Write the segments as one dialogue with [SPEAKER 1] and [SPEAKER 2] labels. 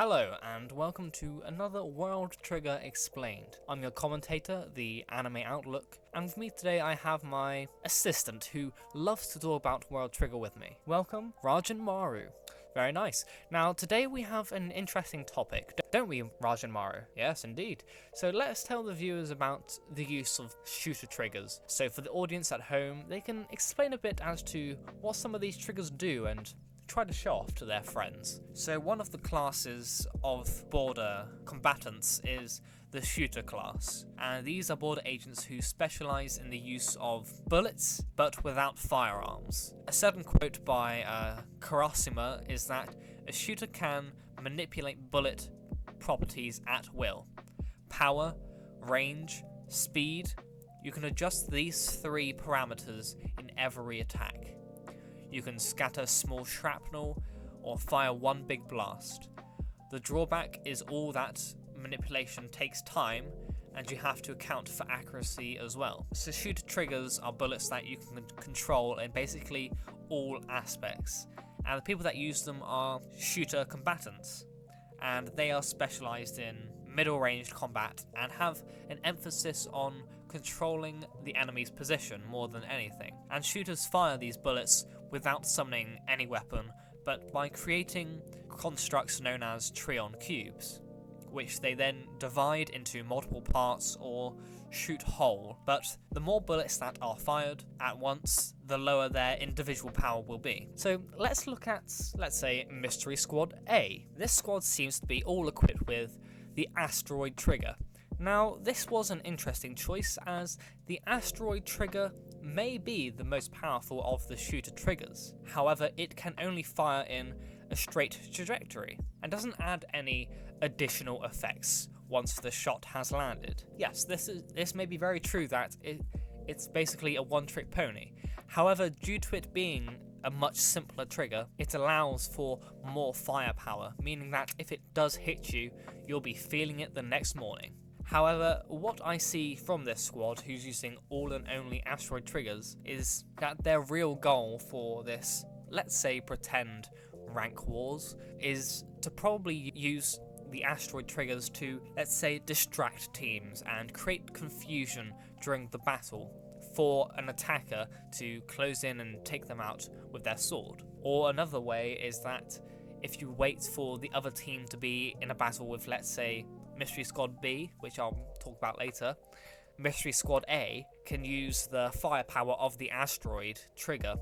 [SPEAKER 1] Hello and welcome to another World Trigger Explained. I'm your commentator, the Anime Outlook, and with me today I have my assistant who loves to talk about World Trigger with me. Welcome, Rajan Maru. Very nice. Now today we have an interesting topic, don't we, Rajan Maru? Yes, indeed. So let's tell the viewers about the use of shooter triggers. So for the audience at home, they can explain a bit as to what some of these triggers do and try to show off to their friends. So one of the classes of border combatants is the shooter class, and these are border agents who specialize in the use of bullets but without firearms. A certain quote by Karasuma is that a shooter can manipulate bullet properties at will. Power, range, speed. You can adjust these three parameters in every attack. You can scatter small shrapnel or fire one big blast. The drawback is all that manipulation takes time and you have to account for accuracy as well. So shooter triggers are bullets that you can control in basically all aspects, and the people that use them are shooter combatants, and they are specialized in middle-range combat and have an emphasis on controlling the enemy's position more than anything. And shooters fire these bullets without summoning any weapon, but by creating constructs known as Trion cubes, which they then divide into multiple parts or shoot whole. But the more bullets that are fired at once, the lower their individual power will be. So let's look at, let's say, Mystery Squad A. This squad seems to be all equipped with the Asteroid Trigger. Now, this was an interesting choice, as the Asteroid Trigger may be the most powerful of the shooter triggers. However, it can only fire in a straight trajectory and doesn't add any additional effects once the shot has landed. Yes, this may be very true that it's basically a one-trick pony. However, due to it being a much simpler trigger, it allows for more firepower, meaning that if it does hit you, you'll be feeling it the next morning. However, what I see from this squad who's using all and only asteroid triggers is that their real goal for this, let's say, pretend rank wars, is to probably use the asteroid triggers to, let's say, distract teams and create confusion during the battle for an attacker to close in and take them out with their sword. Or another way is that if you wait for the other team to be in a battle with, let's say, Mystery Squad B, which I'll talk about later, Mystery Squad A can use the firepower of the asteroid trigger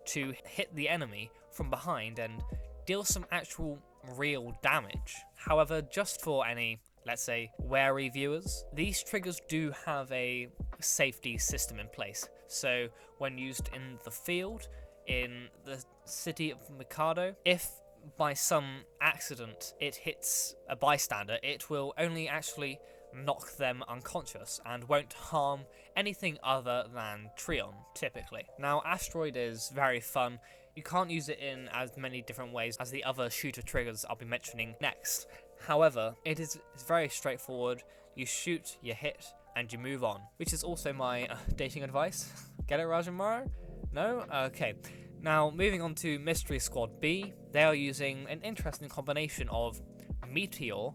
[SPEAKER 1] to hit the enemy from behind and deal some actual real damage. However, just for any, let's say, wary viewers, these triggers do have a safety system in place. So when used in the field, in the city of Mikado, if by some accident it hits a bystander, it will only actually knock them unconscious and won't harm anything other than Trion, typically. Now, Asteroid is very fun. You can't use it in as many different ways as the other shooter triggers I'll be mentioning next. However, it's very straightforward. You shoot, you hit, and you move on, which is also my dating advice. Get it, Rajan Maru? No? Okay. Now, moving on to Mystery Squad B, they are using an interesting combination of Meteor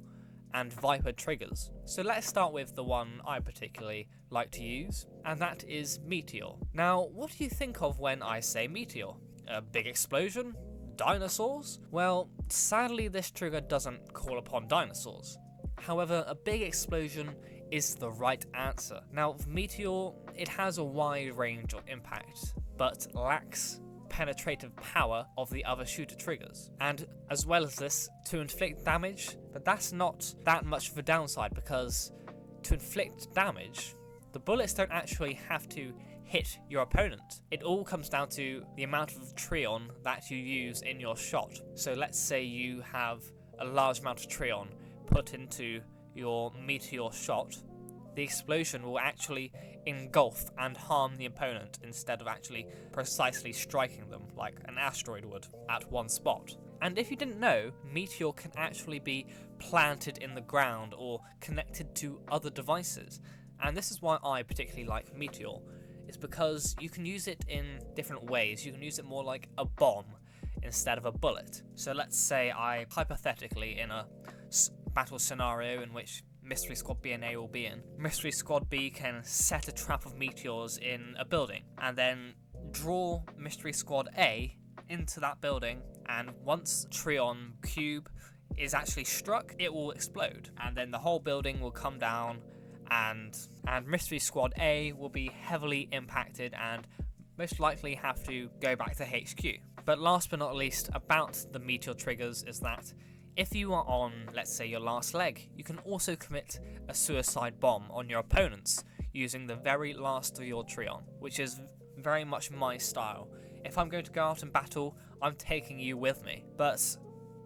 [SPEAKER 1] and Viper triggers. So let's start with the one I particularly like to use, and that is Meteor. Now, what do you think of when I say Meteor? A big explosion? Dinosaurs? Well, sadly this trigger doesn't call upon dinosaurs. However, a big explosion is the right answer. Now, with Meteor, it has a wide range of impact, but lacks penetrative power of the other shooter triggers. And as well as this, to inflict damage, but that's not that much of a downside, because to inflict damage, the bullets don't actually have to hit your opponent. It all comes down to the amount of Trion that you use in your shot. So let's say you have a large amount of Trion put into your Meteor shot, the explosion will actually engulf and harm the opponent instead of actually precisely striking them like an asteroid would at one spot. And if you didn't know, Meteor can actually be planted in the ground or connected to other devices. And this is why I particularly like Meteor, is because you can use it in different ways. You can use it more like a bomb. instead of a bullet. So let's say I, hypothetically, in a battle scenario in which Mystery Squad B and A will be in, Mystery Squad B can set a trap of meteors in a building and then draw Mystery Squad A into that building, and once Trion Cube is actually struck, it will explode, and then the whole building will come down, and Mystery Squad A will be heavily impacted and most likely have to go back to HQ. But last but not least about the meteor triggers is that if you are on, let's say, your last leg, you can also commit a suicide bomb on your opponents using the very last of your Trion, which is very much my style. If I'm going to go out and battle, I'm taking you with me. But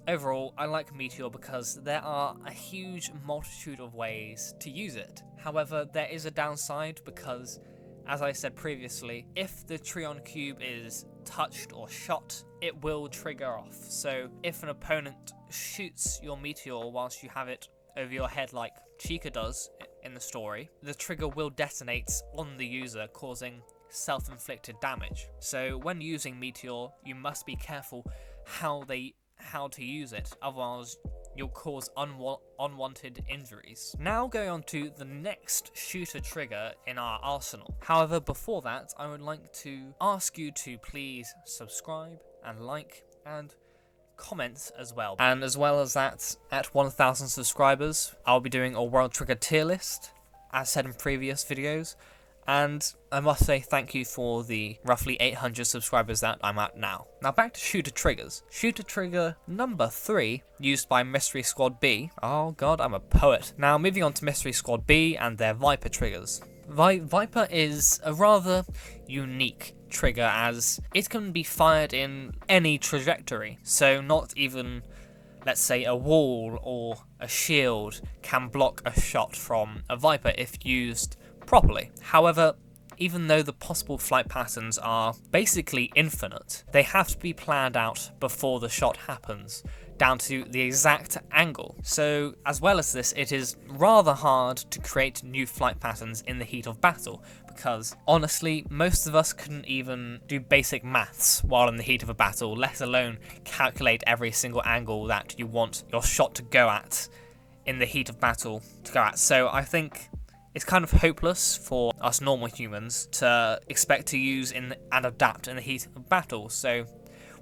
[SPEAKER 1] overall, I like Meteor because there are a huge multitude of ways to use it. However, there is a downside because, as I said previously, if the Trion Cube is touched or shot, it will trigger off. So if an opponent shoots your Meteor whilst you have it over your head like Chica does in the story, the trigger will detonate on the user, causing self-inflicted damage. So when using Meteor, you must be careful how to use it, otherwise you'll cause unwanted injuries. Now going on to the next shooter trigger in our arsenal. However, before that, I would like to ask you to please subscribe and like and comment as well. And as well as that, at 1,000 subscribers, I'll be doing a World Trigger tier list, as said in previous videos. And I must say thank you for the roughly 800 subscribers that I'm at now. Now back to shooter triggers. Shooter trigger number 3, used by Mystery Squad B. Oh god, I'm a poet. Now moving on to Mystery Squad B and their Viper triggers. Viper is a rather unique trigger as it can be fired in any trajectory. So not even, let's say, a wall or a shield can block a shot from a Viper if used properly. However, even though the possible flight patterns are basically infinite, they have to be planned out before the shot happens, down to the exact angle. So, as well as this, it is rather hard to create new flight patterns in the heat of battle, because honestly, most of us couldn't even do basic maths while in the heat of a battle, let alone calculate every single angle that you want your shot to go at in the heat of battle to go at. So I think it's kind of hopeless for us normal humans to expect to use and adapt in the heat of battle. So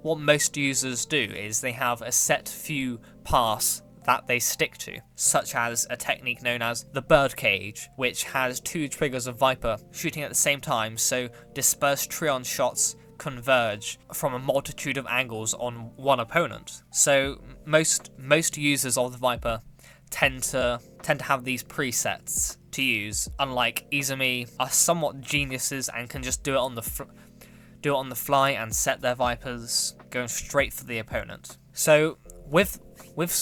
[SPEAKER 1] what most users do is they have a set few paths that they stick to, such as a technique known as the birdcage, which has 2 triggers of Viper shooting at the same time, so dispersed Trion shots converge from a multitude of angles on one opponent. So most users of the Viper tend to have these presets to use, unlike Izumi are somewhat geniuses and can just do it on the fly and set their Vipers going straight for the opponent. So with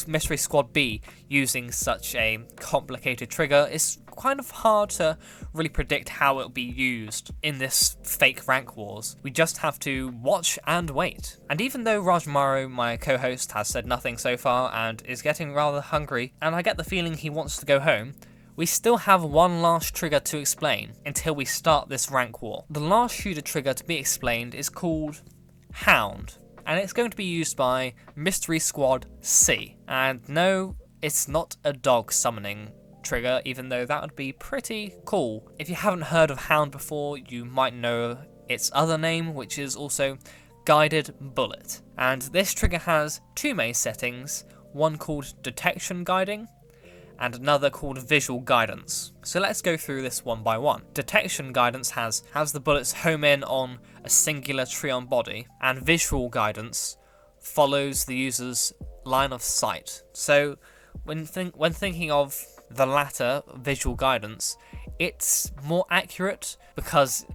[SPEAKER 1] Mystery Squad B using such a complicated trigger, it's kind of hard to really predict how it'll be used in this fake rank wars. We just have to watch and wait. And even though Rajmaru, my co-host, has said nothing so far and is getting rather hungry, and I get the feeling he wants to go home, we still have one last trigger to explain until we start this rank war. The last shooter trigger to be explained is called Hound, and it's going to be used by Mystery Squad C. And no, it's not a dog summoning trigger, even though that would be pretty cool. If you haven't heard of Hound before, you might know its other name, which is also Guided Bullet. And this trigger has 2 main settings, one called Detection Guiding, and another called Visual Guidance. So let's go through this one by one. Detection Guidance has the bullets home in on a singular Trion body, and Visual Guidance follows the user's line of sight. So when thinking of the latter, Visual Guidance, it's more accurate because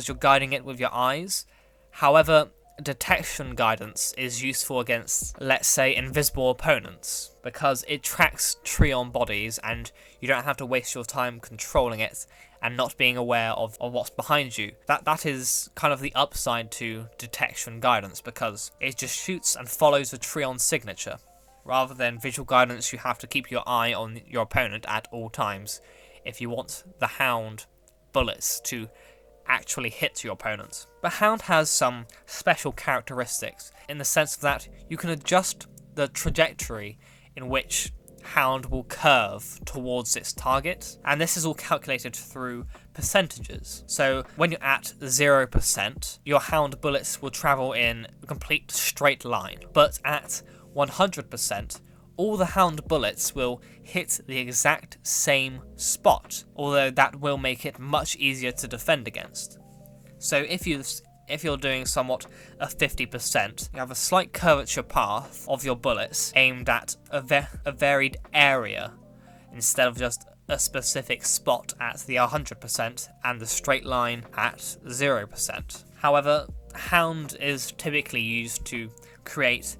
[SPEAKER 1] you're guiding it with your eyes. However, Detection Guidance is useful against, let's say, invisible opponents, because it tracks Trion bodies and you don't have to waste your time controlling it and not being aware of what's behind you. That is kind of the upside to Detection Guidance, because it just shoots and follows the Trion signature. Rather than Visual Guidance, you have to keep your eye on your opponent at all times if you want the Hound bullets to actually hit your opponent. But Hound has some special characteristics in the sense that you can adjust the trajectory in which Hound will curve towards its target, and this is all calculated through percentages. So when you're at 0%, your Hound bullets will travel in a complete straight line, but at 100%, all the Hound bullets will hit the exact same spot, although that will make it much easier to defend against. So if you're doing somewhat a 50%, you have a slight curvature path of your bullets aimed at a varied area instead of just a specific spot at the 100% and the straight line at 0%. However, Hound is typically used to create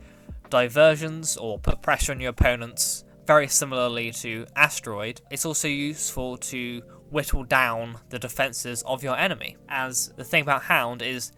[SPEAKER 1] diversions or put pressure on your opponents, very similarly to Asteroid. It's also useful to whittle down the defenses of your enemy, as the thing about Hound is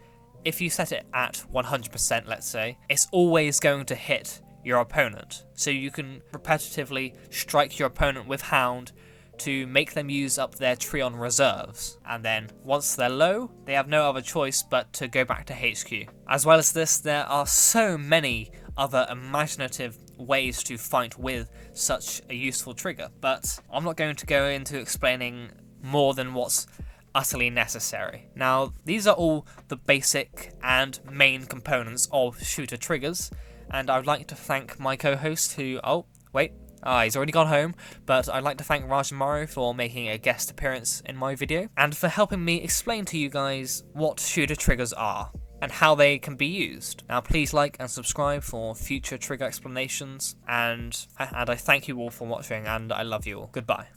[SPEAKER 1] if you set it at 100%, let's say, it's always going to hit your opponent. So you can repetitively strike your opponent with Hound to make them use up their Treon reserves, and then once they're low, they have no other choice but to go back to HQ. As well as this, there are so many other imaginative ways to fight with such a useful trigger, but I'm not going to go into explaining more than what's utterly necessary. Now, these are all the basic and main components of shooter triggers, and I'd like to thank my co-host who... he's already gone home, but I'd like to thank Rajamaru for making a guest appearance in my video, and for helping me explain to you guys what shooter triggers are, and how they can be used. Now please like and subscribe for future trigger explanations, and I thank you all for watching, and I love you all. Goodbye.